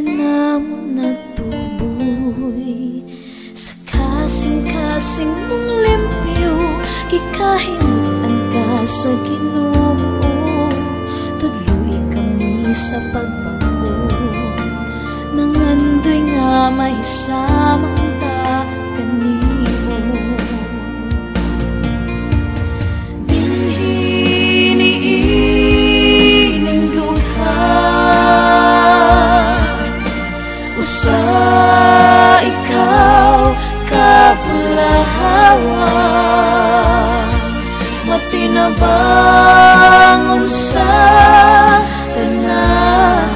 kanam nagtuboy sa kasing-kasing mong limpyo, kikahimutan ka sa Ginoo. Tuloy kami sa pagbago, nangandoy nga mahisamang ta kanimo. Dinhi niining dugha, usa ikaw kabulahawan, matinabangon sa tanan.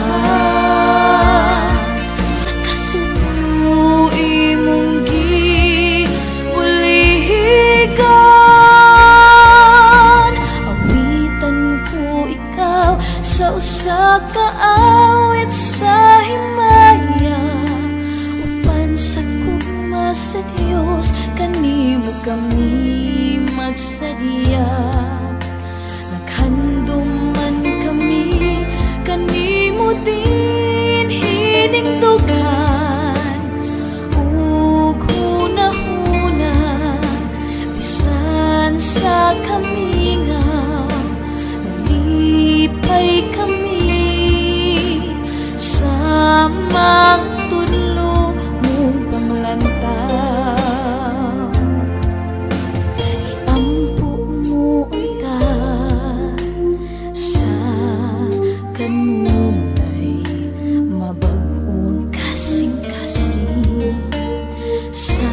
Sa kasuno imong gibuligan, awitan ko ikaw sa usa ka awit sa himaya. Upan sa kuma sa Dios, kanimo kami magsadya. Naghanduman kami, kanimo din hiningdugan. Ug hunahuna, bisan sa kami nga nalipay kami sa mga tudlo mong panglantaw. Iampo mo unta sa kanunay, mabag-ong kasing-kasing sa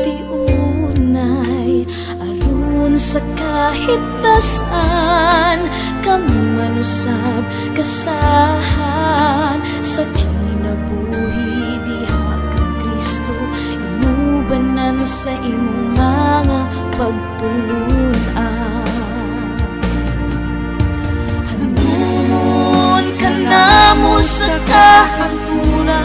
tiunay. Aron sa kahit tasan, kami manusab kasahan sa kinabuhi diha kang Kristo. Inubanan sa imong mga pagtulunan. Hanumon ka namo sa kahantunan,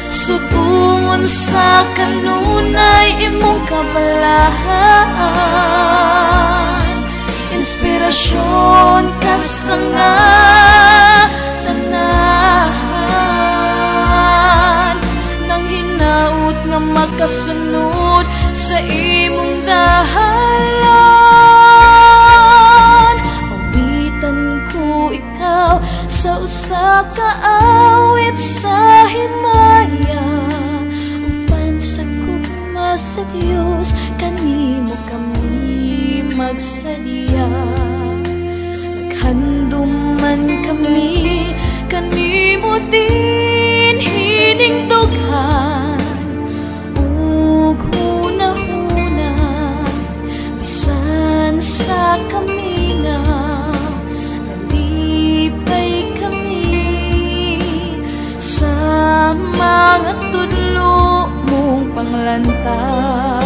sutungon sa kanunay imong kabalahan. Inspirasyon ka sa nga tanan, nang hinaut nga makasunod sa imong dahalan. Awitan ko ikaw sa usa ka awit sa himaya. Upan sa kuma sa Dios, kanimo kami magsadya. Naghanduman kami, kanimo din hiningdugan. Ug hunahuna, bisan sa kami nga nalipay kami sa mga tudlo mong panglantaw.